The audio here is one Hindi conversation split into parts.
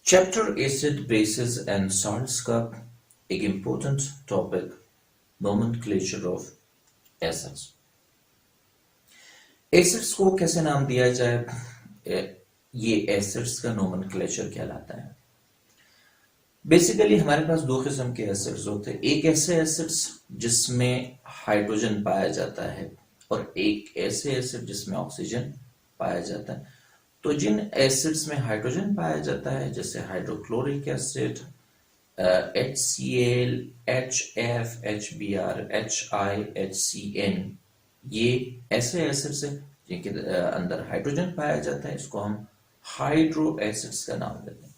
Chapter acid basis and salts का एक important topic nomenclature of acids. Acids को कैसे नाम दिया जाए, ये एसिड्स का नोमेनक्लेचर कहलाता है। बेसिकली हमारे पास दो किस्म के एसिड्स होते हैं, एक ऐसे एसिड्स जिसमें हाइड्रोजन पाया जाता है और एक ऐसे एसिड जिसमें ऑक्सीजन पाया जाता है। तो जिन एसिड्स में हाइड्रोजन पाया जाता है जैसे hydrochloric acid, HCl, HF, HBr, HI, HCN, ये ऐसे एसिड्स हैं जिनके अंदर हाइड्रोजन पाया जाता है, इसको हम हाइड्रो एसिड्स का नाम देते हैं।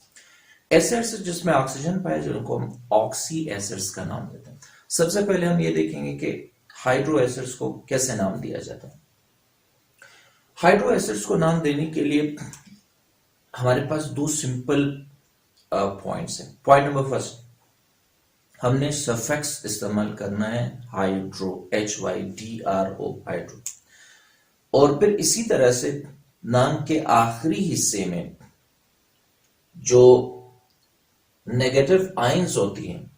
ऐसे एसिड जिसमें ऑक्सीजन पाया जाता है उनको हम ऑक्सी एसिड्स का नाम देते हैं। सबसे पहले हम ये देखेंगे कि हाइड्रो एसिड्स को कैसे नाम दिया जाता है। हाइड्रो एसिड्स को नाम देने के लिए हमारे पास दो सिंपल पॉइंट्स हैं। पॉइंट नंबर फर्स्ट, हमने सफिक्स इस्तेमाल करना है हाइड्रो, HYDRO, हाइड्रो। और फिर इसी तरह से नाम के आखिरी हिस्से में जो नेगेटिव आयंस होती हैं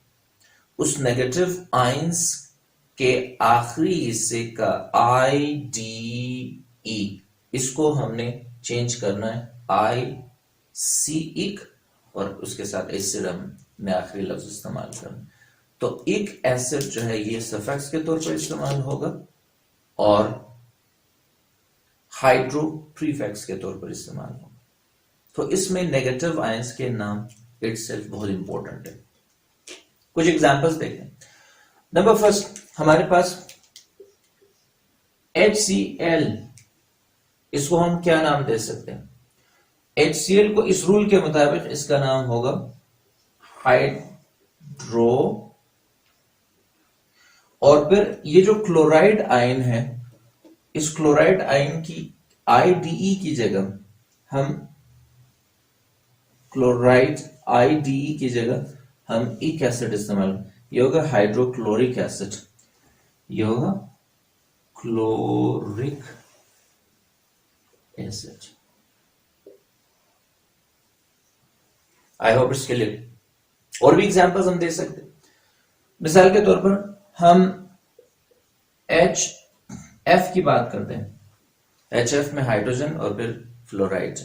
उस नेगेटिव आयंस के आखिरी हिस्से का IDE, इसको हमने चेंज करना है ICIC और उसके साथ एसिड हमने आखिरी लफ्ज इस्तेमाल करना। तो एक एसिड जो है ये सफिक्स के तौर पर इस्तेमाल होगा और हाइड्रो प्रीफिक्स के तौर पर इस्तेमाल होगा। तो इसमें नेगेटिव आयंस के नाम इटसेल्फ बहुत इंपॉर्टेंट है। कुछ एग्जांपल्स देखें। नंबर फर्स्ट, हमारे पास HCl, इसको हम क्या नाम दे सकते हैं? HCl को इस रूल के मुताबिक इसका नाम होगा हाइड्रो, और फिर ये जो क्लोराइड आयन है इस क्लोराइड आयन की IDE की जगह हम क्लोराइड IDE की जगह हम एक एसिड इस्तेमाल, ये होगा हाइड्रोक्लोरिक एसिड, ये होगा chloric acid. I hope it's clear. और भी एग्जांपल्स हम दे सकते हैं। मिसाल के तौर पर हम HF की बात करते हैं। HF में हाइड्रोजन और फिर फ्लोराइड।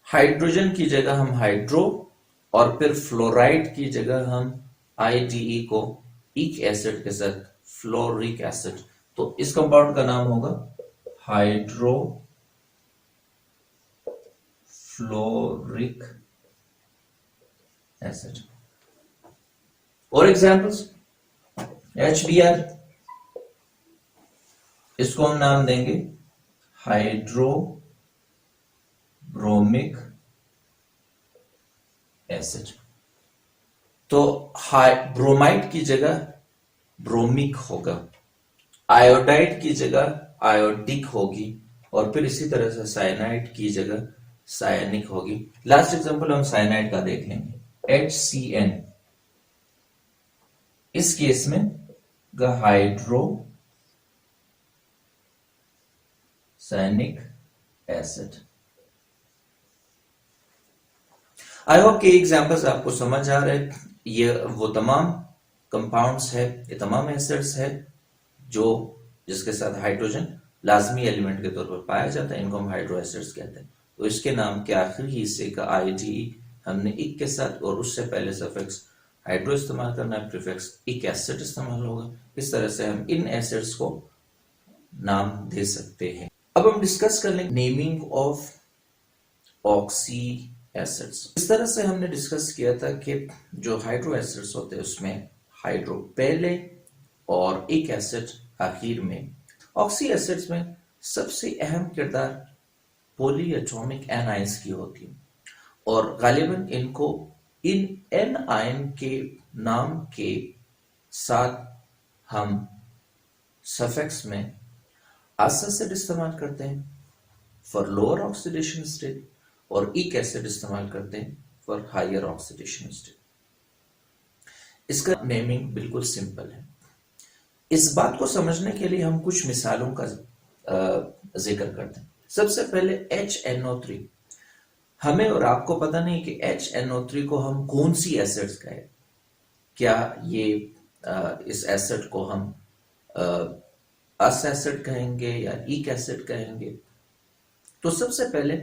हाइड्रोजन की जगह हम हाइड्रो और फिर फ्लोराइड की जगह हम IDE को एक एसिड के साथ फ्लोरिक एसिड, तो इस कंपाउंड का नाम होगा हाइड्रो फ्लोरिक एसिड। और एग्जांपल्स, HBr, इसको हम नाम देंगे हाइड्रो ब्रोमिक एसिड। तो ब्रोमाइड की जगह ब्रोमिक होगा, आयोडाइड की जगह आयोडिक होगी और फिर इसी तरह से साइनाइड की जगह सायनिक होगी। लास्ट एग्जांपल हम साइनाइड का देख लेंगे, HCN, इस केस में हाइड्रो सायनिक एसिड। आई होप कि एग्जांपल्स आपको समझ आ रहे हैं। ये वो तमाम कंपाउंड्स है, ये तमाम एसिड्स है जो जिसके साथ हाइड्रोजन लाजमी एलिमेंट के तौर पर पाया जाता है, इनको हम हाइड्रो एसिड्स कहते हैं। तो इसके नाम के आखिरी हिस्से का IDE हमने एक के साथ और उससे पहले सफिक्स हाइड्रो इस्तेमाल करना है, प्रीफिक्स एक एसिड इस्तेमाल होगा। इस तरह से हम इन एसिड्स को नाम दे सकते हैं। अब हम डिस्कस कर लेंगे नेमिंग ऑफ ऑक्सी एसिड्स। इस तरह से हमने डिस्कस किया था कि जो हाइड्रो एसिड्स होते हैं उसमें हाइड्रो पहले और एक एसिड आखिर में। ऑक्सी एसिड्स में सबसे अहम किरदार पॉलीएटॉमिक एनाइंस की होती है और गालिबन इनको इन एन आयन के नाम के साथ हम सफिक्स में एस एसिड इस्तेमाल करते हैं फॉर लोअर ऑक्सीडेशन स्टेट और एक एसिड इस्तेमाल करते हैं फॉर हायर ऑक्सीडेशन स्टेट। इसका नेमिंग बिल्कुल सिंपल है। इस बात को समझने के लिए हम कुछ मिसालों का जिक्र करते हैं। सबसे पहले HNO3, हमें और आपको पता नहीं कि HNO3 को हम कौन सी एसिड्स कहें। क्या ये इस एसिड को हम अस एसिड कहेंगे या ईक एसिड कहेंगे। तो सबसे पहले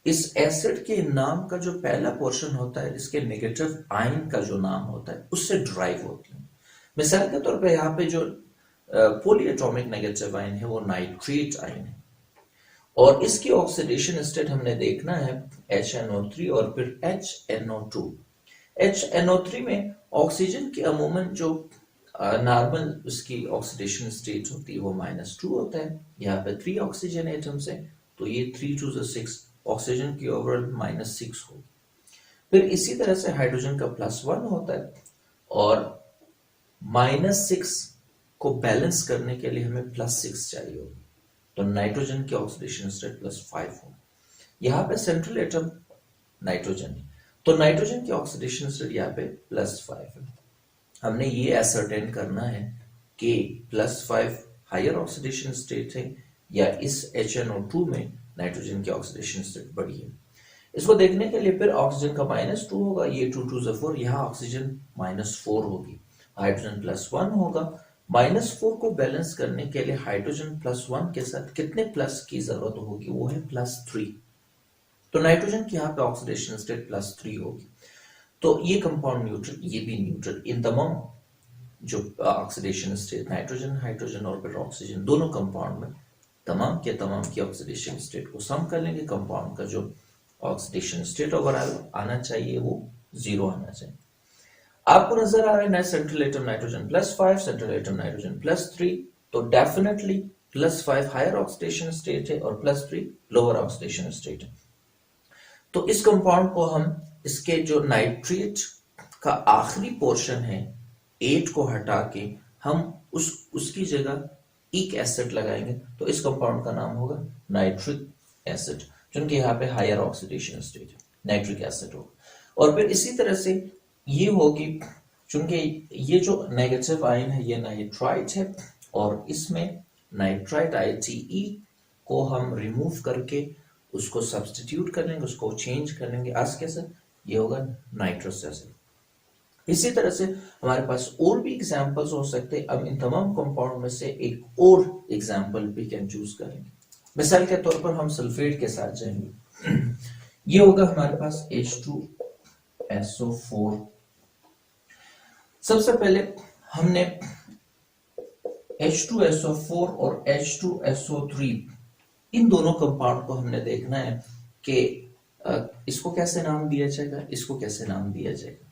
इस एसिड के नाम का जो पहला पोर्शन होता है, इसके नेगेटिव आयन का जो नाम होता है, उससे ड्राइव होती है। मिसाल के तौर पे यहाँ पे जो पॉलीएटॉमिक नेगेटिव आयन है वो नाइट्रेट आयन है, और इसकी ऑक्सीडेशन स्टेट हमने देखना है HNO3 और फिर HNO2। HNO3 में ऑक्सीजन की अमूमन जो नॉर्मल उसकी ऑक्सीडेशन स्टेट होती है वो -2 होता है। यहाँ पे 3 ऑक्सीजन एटम्स है, तो ये 3 to 6 ऑक्सीजन की ओवरऑल -6 होगी। फिर इसी तरह से हाइड्रोजन का +1 होता है, और -6 को बैलेंस करने के लिए हमें +6 चाहिए होगी, तो नाइट्रोजन की ऑक्सीडेशन स्टेट +5 हो। यहाँ पे सेंट्रल एटम नाइट्रोजन है, तो नाइट्रोजन की ऑक्सीडेशन स्टेट यहाँ पे +5 है। हमने ये एसर्टेन करना है कि +5 हायर ऑक्सीडेशन स्टेट है या इस HNO2 में नाइट्रोजन की ऑक्सीडेशन स्टेट बढ़ी है। इसको देखने के लिए फिर ऑक्सीजन का -2 होगा, ये 2 2 4, यहाँ ऑक्सीजन -4 होगी, हाइड्रोजन +1 होगा। -4 को बैलेंस करने के लिए हाइड्रोजन +1 के साथ कितने प्लस की जरूरत होगी, वो है +3। तो नाइट्रोजन की यहाँ पे ऑक्सीडेशन स्टेट +3 होगी। तो ये कंपाउंड न्यूट्रल, ये भी न्यूट्रल। इन तमाम जो ऑक्सीडेशन स्टेट नाइट्रोजन, हाइड्रोजन और फिर ऑक्सीजन, दोनों कंपाउंड में तमाम के तमाम की ऑक्सीडेशन स्टेट को सम कर लेंगे। कंपाउंड का जो ऑक्सीडेशन स्टेट ओवरऑल आना चाहिए वो 0 आना चाहिए। आपको नजर आ रहा है central atom nitrogen +5, central atom nitrogen +3, तो डेफिनेटली +5 हायर ऑक्सीडेशन स्टेट है और +3 लोअर ऑक्सीडेशन स्टेट है। तो इस कंपाउंड को हम इसके जो नाइट्रेट का आखिरी पोर्शन है 8 को हटा के हम उसकी जगह ईक एसिड लगाएंगे, तो इस कंपाउंड का नाम होगा नाइट्रिक एसिड, क्योंकि यहाँ पे हायर ऑक्सीडेशन स्टेट है, नाइट्रिक एसिड होगा। और फिर इसी तरह से ये होगी, क्योंकि ये जो नेगेटिव आयन है ये नाइट्राइट है, और इसमें नाइट्राइट ITE को हम रिमूव करके उसको सब्स्टिट्यूट कर लेंगे, उसको चेंज कर लेंगे। आज कैसे, ये होगा नाइट्रस एसिड। इसी तरह से हमारे पास और भी एग्जांपल्स हो सकते हैं। अब इन तमाम कंपाउंड में से एक और एग्जांपल भी कैन चूज करेंगे। मिसाल के तौर पर हम सल्फेट के साथ जाएंगे। ये होगा हमारे पास H2SO4। सबसे पहले हमने H2SO4 और H2SO3 इन दोनों कंपाउंड को हमने देखना है कि इसको कैसे नाम दिया जाएगा, इसको कैसे नाम दिया जाएगा।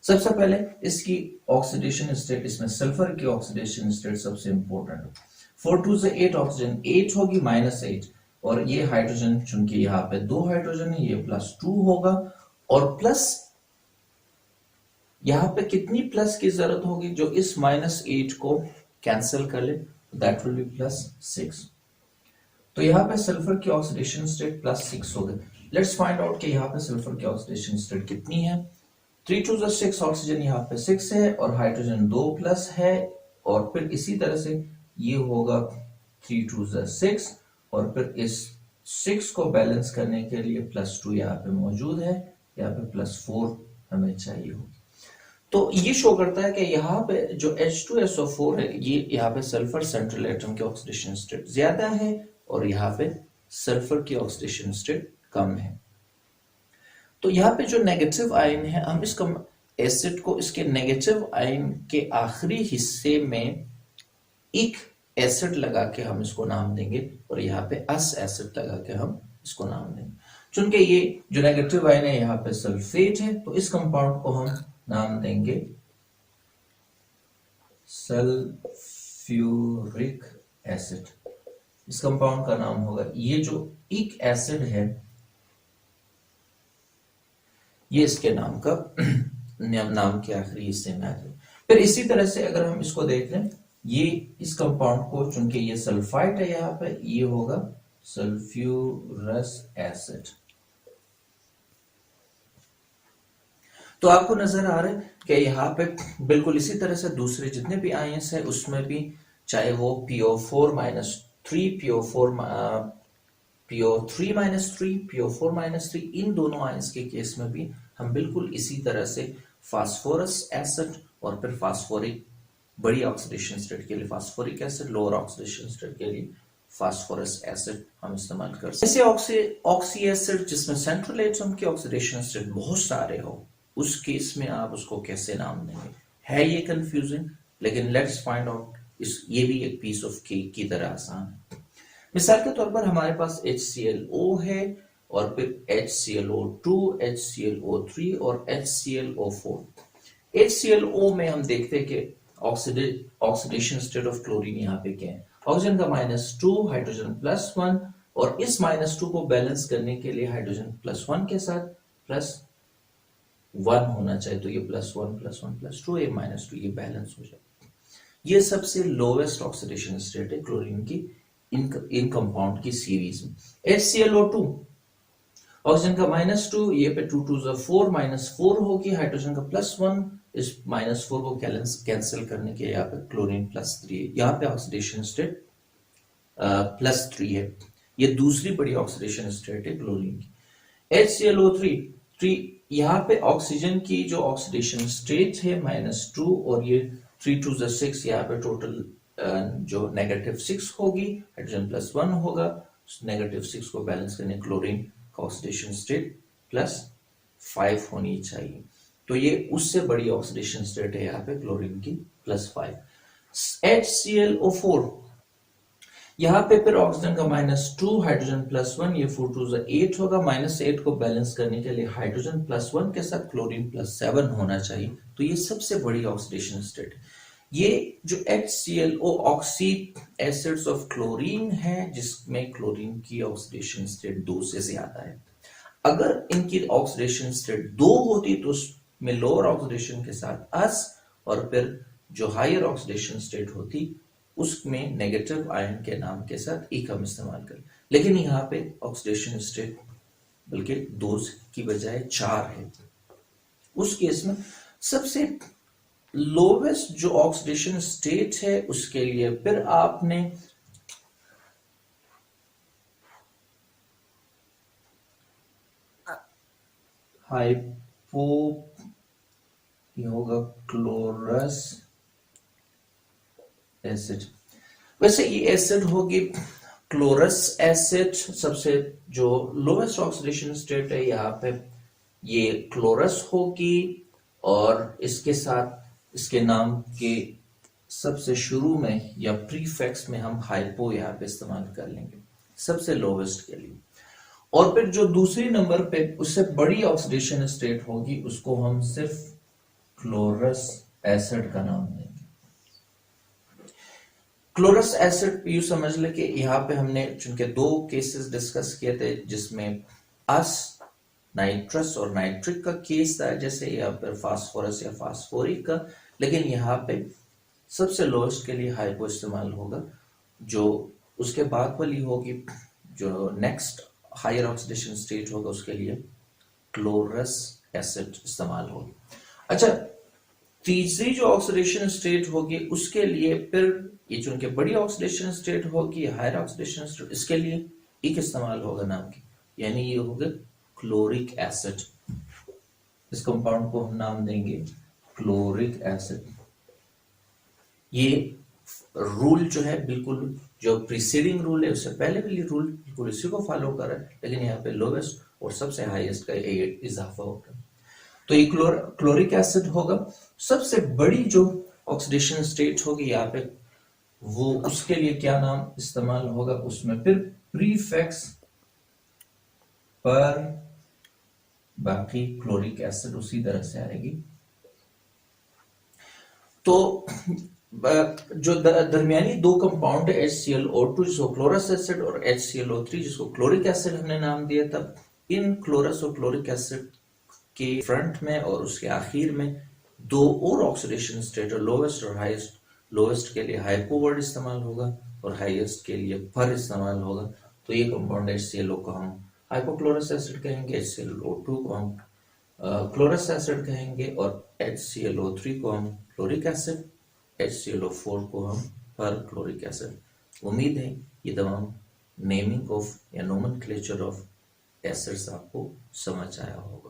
सबसे पहले इसकी ऑक्सीडेशन स्टेट, इसमें सल्फर की ऑक्सीडेशन स्टेट सबसे इंपॉर्टेंट है। 4 2 से 8 ऑक्सीजन 8 होगी, -8, और ये हाइड्रोजन, चूंकि यहाँ पे 2 हाइड्रोजन है, ये +2 होगा, और प्लस यहाँ पे कितनी प्लस की जरूरत होगी, जो इस -8 को कैंसिल कर ले, दैट विल बी +6। तो यहाँ पे सल्फर की ऑक्सीडेशन स्टेट +6 हो गई। लेट्स फाइंड आउट कि यहाँ पे सल्फर की ऑक्सीडेशन स्टेट कितनी है। 3 2 से 6 ऑक्सीजन यहाँ पे 6 है, और हाइड्रोजन 2 प्लस है, और फिर इसी तरह से ये होगा 3 2 से 6, और फिर इस 6 को बैलेंस करने के लिए +2 यहाँ पे मौजूद है, यहाँ पे +4 हमें चाहिए होगी। तो ये शो करता है कि यहाँ पे जो H2SO4 है, ये यहाँ पे सल्फर सेंट्रल एटम की ऑक्सीडेशन स्टेट ज्यादा है, और यहाँ पे सल्फर की ऑक्सीडेशन स्टेट कम है। तो यहाँ पे जो नेगेटिव आयन है, हम इस एसिड को इसके नेगेटिव आयन के आखिरी हिस्से में एक एसिड लगा के हम इसको नाम देंगे, और यहाँ पे अस एसिड लगा के हम इसको नाम देंगे। चूंकि ये जो नेगेटिव आयन है यहाँ पे सल्फेट है, तो इस कंपाउंड को हम नाम देंगे सल्फ्यूरिक एसिड। इस कंपाउंड का नाम होगा, ये जो एक एसिड है ये इसके नाम का नाम के आखिरी हिस्से में आ जाए। फिर इसी तरह से अगर हम इसको देख लें, ये इस कंपाउंड को, चूंकि ये सल्फाइड है यहाँ पे, ये होगा सल्फ्यूरस एसिड। तो आपको नजर आ रहा है कि यहाँ पे बिल्कुल इसी तरह से दूसरे जितने भी आयंस है उसमें भी, चाहे वो PO4-3, PO4 PO3 minus three, PO4 minus three, इन दोनों आयंस के केस में भी हम बिल्कुल इसी तरह से फास्फोरस एसिड और फिर फास्फोरिक, बड़ी ऑक्सीडेशन स्टेट के लिए phosphoric acid, lower oxidation state के लिए फास्फोरस एसिड हम इस्तेमाल कर सकते हैं। जैसे ऑक्सी एसिड जिसमें सेंट्रल एटम के ऑक्सीडेशन स्टेट बहुत सारे हो, उस केस में आप उसको कैसे नाम देंगे, है ये कंफ्यूजिंग, लेकिन लेट्स फाइंड आउट। ये भी एक पीस ऑफ केक की तरह आसान है। मिसाल के तौर पर हमारे पास HClO है और फिर HClO2, HClO3 और HClO4। HClO में हम देखते हैं कि ऑक्सीडेशन स्टेट ऑफ क्लोरीन यहाँ पे क्या है, ऑक्सीजन का -2, हाइड्रोजन +1, और इस -2 को बैलेंस करने के लिए हाइड्रोजन +1 के साथ +1 होना चाहिए, तो ये +1 +1 +2, ये -2, ये बैलेंस हो जाए। ये सबसे लोवेस्ट ऑक्सीडेशन स्टेट है क्लोरीन की इन कंपाउंड की सीरीज में। HClO2 ऑक्सीजन का -2, ये पे 2 2 4, -4 होगी, हाइड्रोजन का +1, इस -4 को कैंसिल करने के यहाँ पे क्लोरीन +3 है, यहाँ पे ऑक्सीडेशन स्टेट +3 है। ये दूसरी बड़ी ऑक्सीडेशन स्टेट है क्लोरीन की। HClO3 यहाँ पे ऑक्सीजन की जो ऑक्सीडेशन स्टेट है -2, और ये 3 2 6, यहाँ पे टोटल जो -6 होगी, हाइड्रोजन +1 होगा, -6 को बैलेंस करने क्लोरीन का ऑक्सीडेशन स्टेट +5 होनी चाहिए, तो ये उससे बड़ी ऑक्सीडेशन स्टेट है यहाँ पे क्लोरीन की +5। HClO4 यहाँ पे फिर ऑक्सीजन का -2, हाइड्रोजन +1, ये 4 2 8 होगा, -8 को बैलेंस करने के लिए हाइड्रोजन +1 के साथ क्लोरीन +7 होना चाहिए, तो ये सबसे बड़ी ऑक्सीडेशन स्टेट है। ये जो HClO oxy acids of chlorine है, जिसमें क्लोरीन की ऑक्सीडेशन स्टेट 2 से ज्यादा है। अगर इनकी ऑक्सीडेशन स्टेट 2 होती तो उसमें लोअर ऑक्सीडेशन के साथ अस, और फिर जो हायर ऑक्सीडेशन स्टेट होती उसमें नेगेटिव आयन के नाम के साथ एक हम इस्तेमाल करें, लेकिन यहाँ पे ऑक्सीडेशन स्टेट बल्कि 2 की बजाय 4 है। उस केस में सबसे लोवेस्ट जो ऑक्सीडेशन स्टेट है उसके लिए फिर आपने हाइपो होगा क्लोरस एसिड। वैसे ये एसिड होगी क्लोरस एसिड, सबसे जो लोवेस्ट ऑक्सीडेशन स्टेट है यहाँ पे ये क्लोरस होगी, और इसके साथ इसके नाम के सबसे शुरू में या प्रीफिक्स में हम हाइपो यहाँ पे इस्तेमाल कर लेंगे सबसे लोवेस्ट के लिए। और फिर जो दूसरी नंबर पे उससे बड़ी ऑक्सीडेशन स्टेट होगी उसको हम सिर्फ क्लोरस एसिड का नाम देंगे। क्लोरस एसिड यू समझ ले कि यहाँ पे हमने चूंकि 2 केसेस डिस्कस किए थे जिसमें अस नाइट्रस और नाइट्रिक का केस था, जैसे यहाँ पर फास्फोरस या फास्फोरिक का, लेकिन यहाँ पे सबसे लोएस्ट के लिए हाइपो इस्तेमाल होगा। जो उसके बाद वाली होगी, जो नेक्स्ट हायर ऑक्सीडेशन स्टेट होगा, उसके लिए क्लोरस एसिड इस्तेमाल होगी। अच्छा, तीसरी जो ऑक्सीडेशन स्टेट होगी उसके लिए फिर ये चूंकि बड़ी ऑक्सीडेशन स्टेट होगी, हायर ऑक्सीडेशन स्टेट, इसके लिए एक इस्तेमाल होगा नाम की, यानी ये होगा क्लोरिक एसिड। इस कंपाउंड को हम नाम देंगे क्लोरिक एसिड। ये रूल जो है बिल्कुल जो प्रीसीडिंग रूल है उससे पहले वाली रूल बिल्कुल इसी को फॉलो कर रहा है, लेकिन यहाँ पे लोवेस्ट और सबसे हाईएस्ट का इजाफा होगा, तो ये क्लोरिक एसिड होगा। सबसे बड़ी जो ऑक्सीडेशन स्टेट होगी यहाँ पे, वो उसके लिए क्या नाम इस्तेमाल होगा, उसमें फिर प्रीफिक्स पर बाकी क्लोरिक एसिड उसी तरह से आएगी। तो जो दरमियानी 2 कंपाउंड है HClO2 जिसको क्लोरस एसिड और HClO3 जिसको क्लोरिक एसिड हमने नाम दिया था, इन क्लोरस और क्लोरिक एसिड के फ्रंट में और उसके आखिर में 2 और ऑक्सीडेशन स्टेट, लोवेस्ट और हाईएस्ट। लोवेस्ट के लिए हाइपो वर्ड इस्तेमाल होगा और हाईएस्ट के लिए पर इस्तेमाल होगा, तो ये कंपाउंड HClO को हम हाइपोक्लोरस एसिड कहेंगे, HClO2 को हम क्लोरस एसिड कहेंगे, और HClO3 को हम क्लोरिक एसिड, HClO4 को हम पर क्लोरिक एसिड। उम्मीद है ये तमाम नेमिंग ऑफ या नोमेनक्लेचर ऑफ एसिड्स आपको समझ आया होगा।